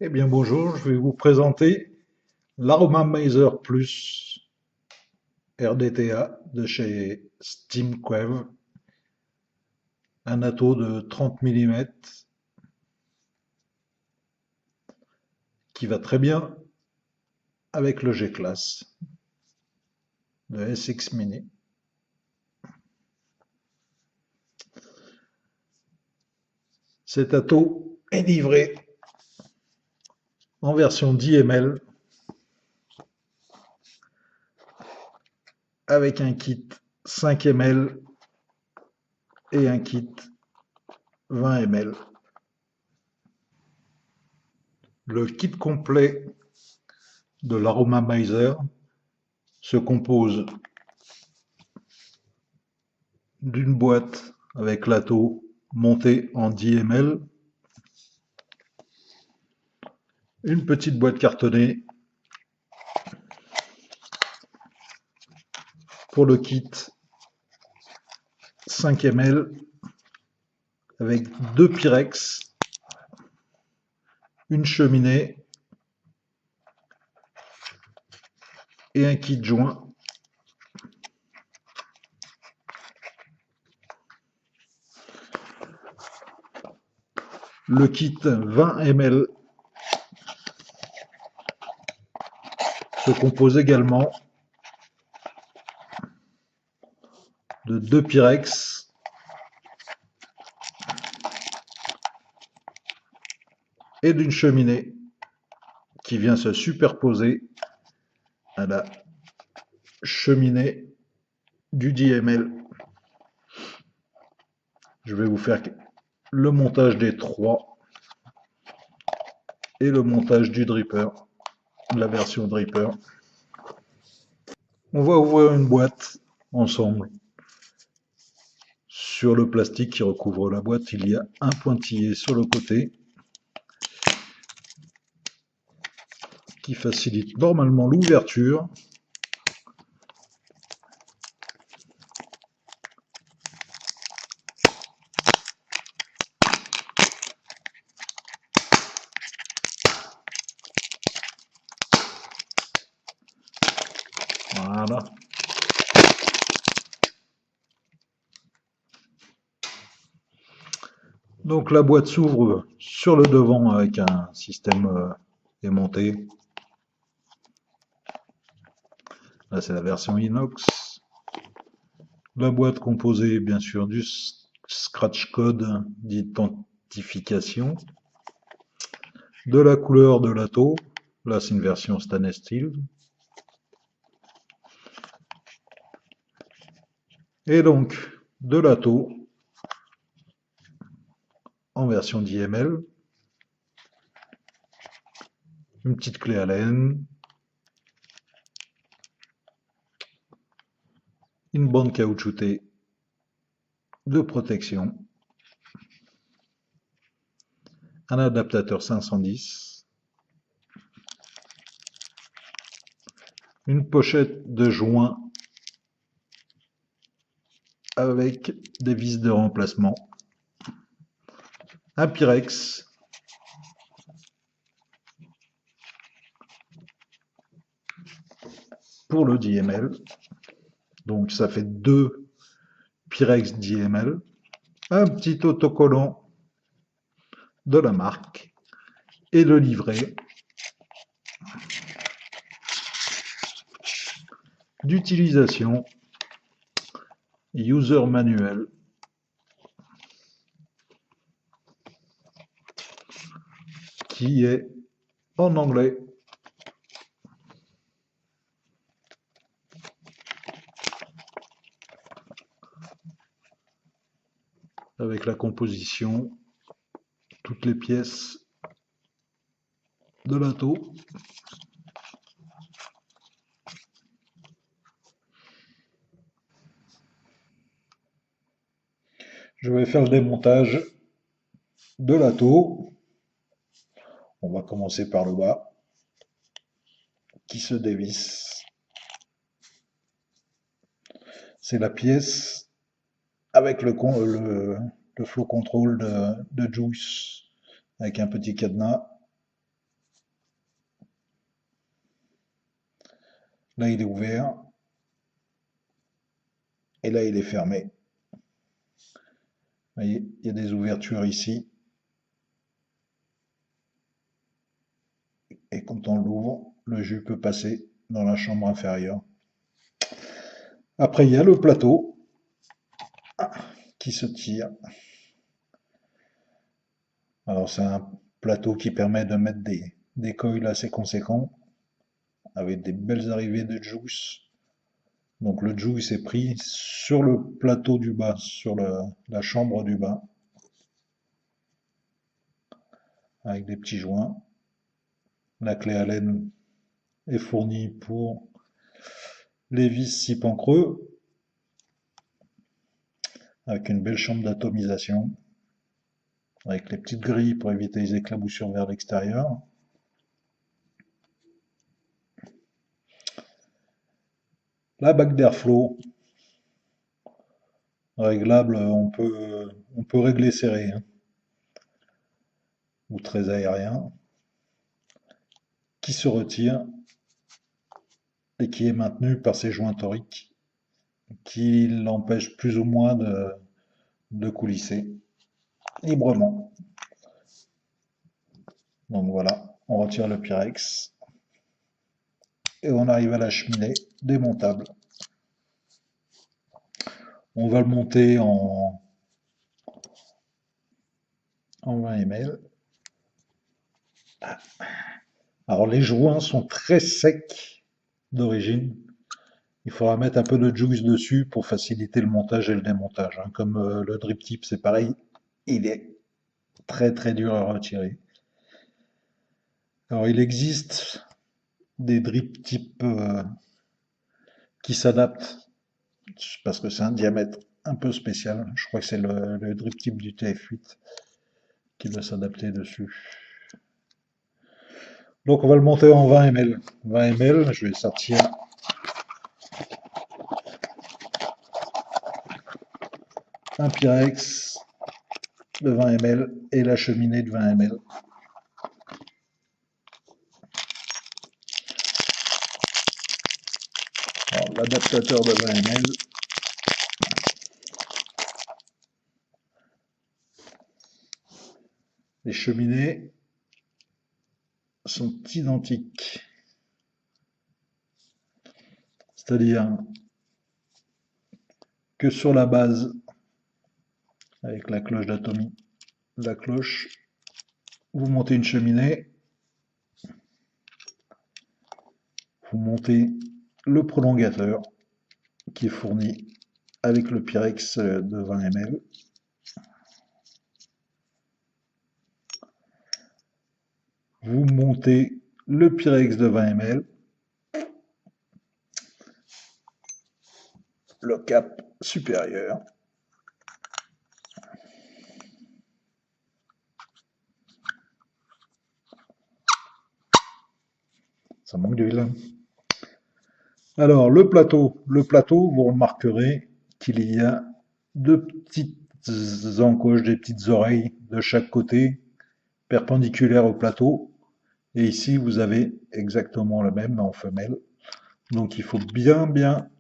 Eh bien bonjour, je vais vous présenter l'Aromamizer Plus RDTA de chez Steamquave, un atto de 30 mm qui va très bien avec le G-Class de SX Mini. Cet atto est livré en version 10 ml avec un kit 5 ml et un kit 20 ml. Le kit complet de l'Aromamizer se compose d'une boîte avec l'atto monté en 10 ml, une petite boîte cartonnée pour le kit 5 ml avec deux Pyrex, une cheminée et un kit joint. Le kit 20 ml se compose également de deux Pyrex, et d'une cheminée qui vient se superposer à la cheminée du 10 ml. Je vais vous faire le montage des trois et le montage du dripper, la version dripper. On va ouvrir une boîte ensemble. Sur le plastique qui recouvre la boîte, il y a un pointillé sur le côté qui facilite normalement l'ouverture. Voilà. Donc la boîte s'ouvre sur le devant avec un système aimanté. Là c'est la version inox. La boîte composée bien sûr du scratch code d'identification, de la couleur de l'atto, là c'est une version stainless steel, et donc de l'atto en version 10 ml, une petite clé Allen, une bande caoutchoutée de protection, un adaptateur 510, une pochette de joint avec des vis de remplacement, un Pyrex, pour le 10 ml, donc ça fait deux Pyrex 10 ml, un petit autocollant de la marque et le livret d'utilisation, user manuel, qui est en anglais. Avec la composition, toutes les pièces de l'atto. Je vais faire le démontage de l'atto. On va commencer par le bas, qui se dévisse. C'est la pièce avec le flow control de Juice, avec un petit cadenas. Là, il est ouvert. Et là, il est fermé. Vous voyez, il y a des ouvertures ici. Et quand on l'ouvre, le jus peut passer dans la chambre inférieure. Après, il y a le plateau qui se tire. Alors, c'est un plateau qui permet de mettre des coils assez conséquents avec des belles arrivées de juice. Donc, le juice est pris sur le plateau du bas, sur la chambre du bas, avec des petits joints. La clé Allen est fournie pour les vis 6 pans creux, avec une belle chambre d'atomisation, avec les petites grilles pour éviter les éclaboussures vers l'extérieur. La bague d'airflow, réglable, on peut régler serré, hein, ou très aérien, qui se retire et qui est maintenu par ces joints toriques qui l'empêchent plus ou moins de coulisser librement. Donc voilà, on retire le Pyrex et on arrive à la cheminée démontable. On va le monter en 20 ml. Alors les joints sont très secs d'origine. Il faudra mettre un peu de juice dessus pour faciliter le montage et le démontage, hein. Comme le drip tip, c'est pareil, il est très très dur à retirer. Alors il existe des drip tips qui s'adaptent parce que c'est un diamètre un peu spécial. Je crois que c'est le drip tip du TF8 qui doit s'adapter dessus. Donc on va le monter en 20 ml. 20 ml, je vais sortir un Pyrex de 20 ml et la cheminée de 20 ml. L'adaptateur de 20 ml. Les cheminées sont identiques. C'est-à-dire que sur la base, avec la cloche d'atomie, la cloche, vous montez une cheminée, vous montez le prolongateur qui est fourni avec le Pyrex de 20 ml. Vous montez le Pyrex de 20 ml, le cap supérieur. Ça manque d'huile. Alors, le plateau, vous remarquerez qu'il y a deux petites encoches, des petites oreilles de chaque côté, perpendiculaires au plateau. Et ici, vous avez exactement le même, mais en femelle. Donc, il faut bien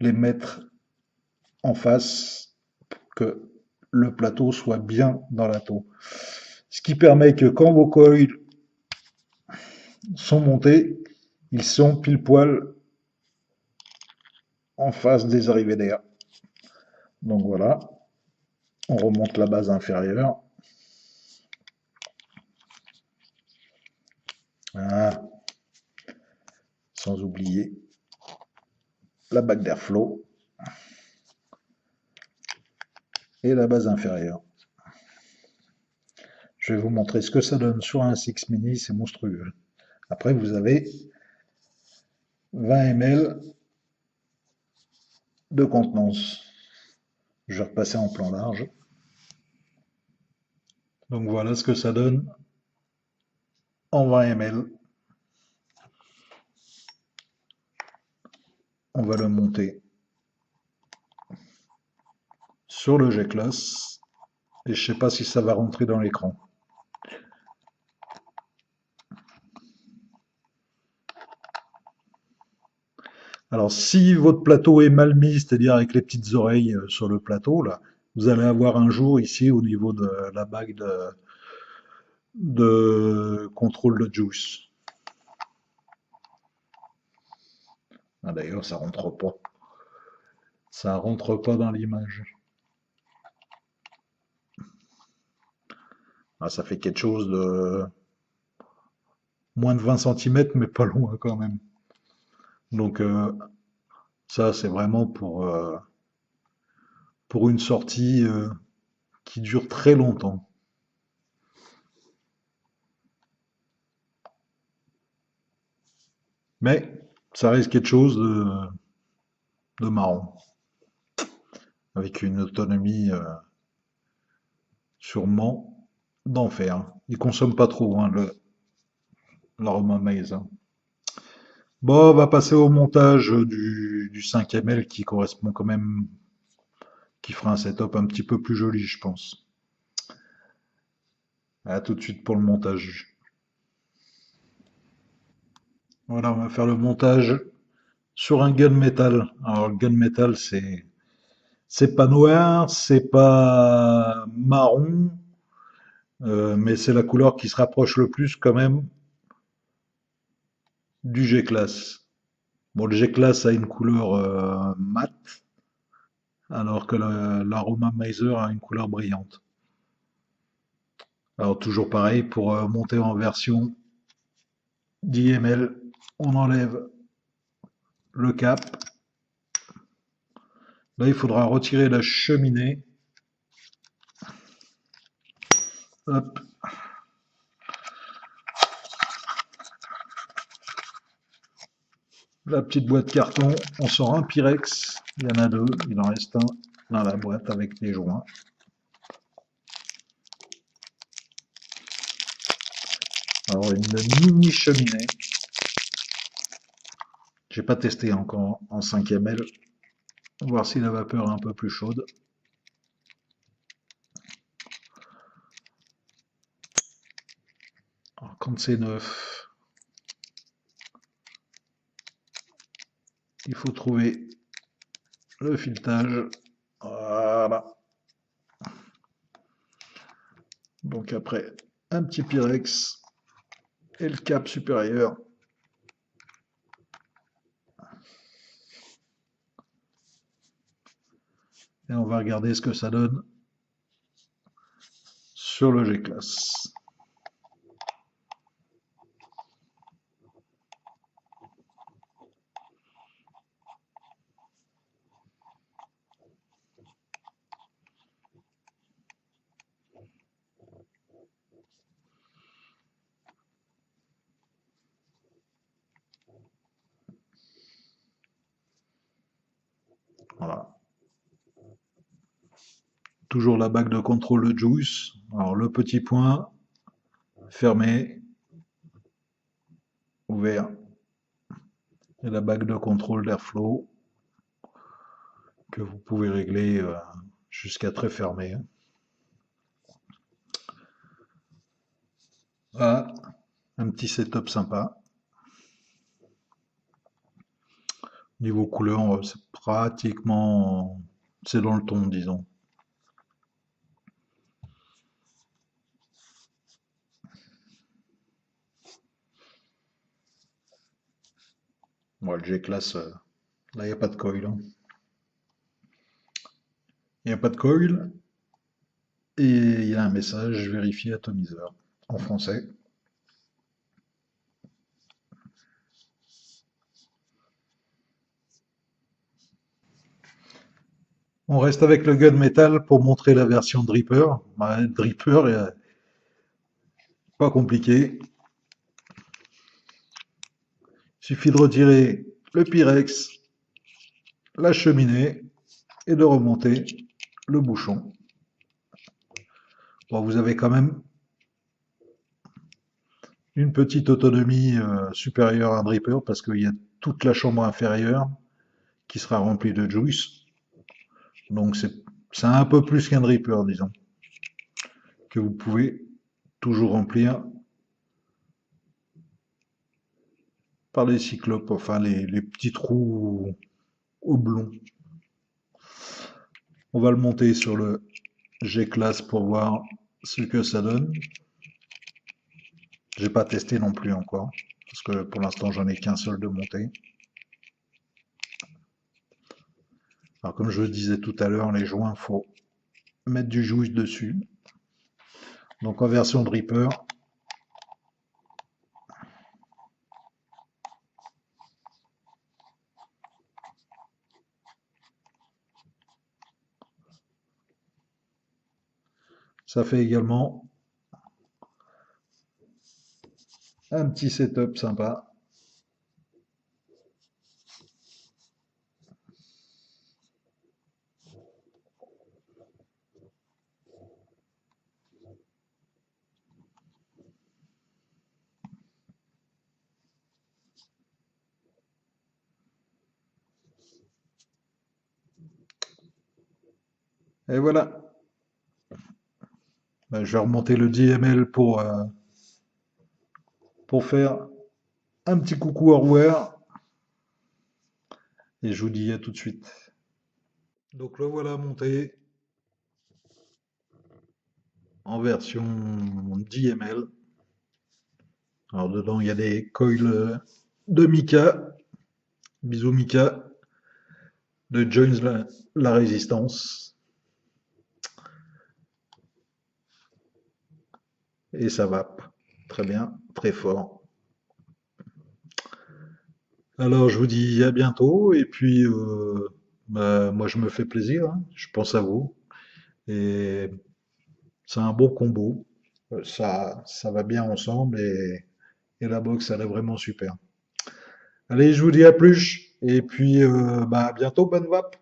les mettre en face pour que le plateau soit bien dans la taux. Ce qui permet que quand vos coils sont montés, ils sont pile poil en face des arrivées d'air. Donc voilà, on remonte la base inférieure. Voilà. Sans oublier la bague d'airflow et la base inférieure. Je vais vous montrer ce que ça donne sur un Six Mini, c'est monstrueux. Après, vous avez 20 ml de contenance. Je vais repasser en plan large. Donc voilà ce que ça donne en 20 ml. On va le monter sur le G-Class et je ne sais pas si ça va rentrer dans l'écran. Alors, si votre plateau est mal mis, c'est-à-dire avec les petites oreilles sur le plateau, là, vous allez avoir un jour ici au niveau de la bague de contrôle de juice. Ah, d'ailleurs, ça rentre pas. Ça rentre pas dans l'image. Ah, ça fait quelque chose de moins de 20 centimètres, mais pas loin quand même. Donc, ça, c'est vraiment pour une sortie qui dure très longtemps. Mais ça reste quelque chose de marrant, avec une autonomie sûrement d'enfer. Il consomme pas trop, hein, l'aroma maïs, hein. Bon, on va passer au montage du 5 ml qui correspond quand même, qui fera un setup un petit peu plus joli, je pense. À tout de suite pour le montage. Voilà, on va faire le montage sur un gunmetal. Alors, le gunmetal, c'est pas noir, c'est pas marron, mais c'est la couleur qui se rapproche le plus quand même du G-Class. Bon, le G-Class a une couleur mate, alors que l'Aroma Miser a une couleur brillante. Alors toujours pareil, pour monter en version 10 ml, on enlève le cap. Là, il faudra retirer la cheminée. Hop. La petite boîte carton, on sort un Pyrex. Il y en a deux, il en reste un dans la boîte avec les joints. Alors une mini cheminée. J'ai pas testé encore en 5 ml. Voir si la vapeur est un peu plus chaude. Alors, quand c'est neuf, il faut trouver le filetage. Voilà. Donc après, un petit Pyrex et le cap supérieur. Et on va regarder ce que ça donne sur le G-Class. Voilà. Toujours la bague de contrôle de juice. Alors le petit point fermé, ouvert. Et la bague de contrôle d'airflow que vous pouvez régler jusqu'à très fermé. Voilà, un petit setup sympa. Niveau couleur, c'est pratiquement, c'est dans le ton, disons. Moi, le G-Class, là, il n'y a pas de coil, hein. Il n'y a pas de coil et il y a un message vérifié atomiseur en français. On reste avec le gunmetal pour montrer la version Dripper. Bah, Dripper, pas compliqué. Il suffit de retirer le Pyrex, la cheminée et de remonter le bouchon. Bon, vous avez quand même une petite autonomie supérieure à un dripper parce qu'il y a toute la chambre inférieure qui sera remplie de juice. Donc c'est un peu plus qu'un dripper, disons, que vous pouvez toujours remplir par les cyclopes, enfin les petits trous oblongs. On va le monter sur le G-Class pour voir ce que ça donne. J'ai pas testé non plus encore, parce que pour l'instant j'en ai qu'un seul de monté. Alors comme je le disais tout à l'heure, les joints, faut mettre du jouy dessus. Donc en version dripper, ça fait également un petit setup sympa. Et voilà. Ben, je vais remonter le DML pour faire un petit coucou au revoir. Et je vous dis à tout de suite. Donc le voilà monté en version DML. Alors dedans il y a des coils de Mika, bisous Mika, de Joins la Résistance. Et ça va très bien, très fort. Alors je vous dis à bientôt et puis bah, moi je me fais plaisir, hein. Je pense à vous et c'est un beau combo. Ça va bien ensemble et la boxe elle est vraiment super. Allez, je vous dis à plus et puis bah, à bientôt, bonne vape.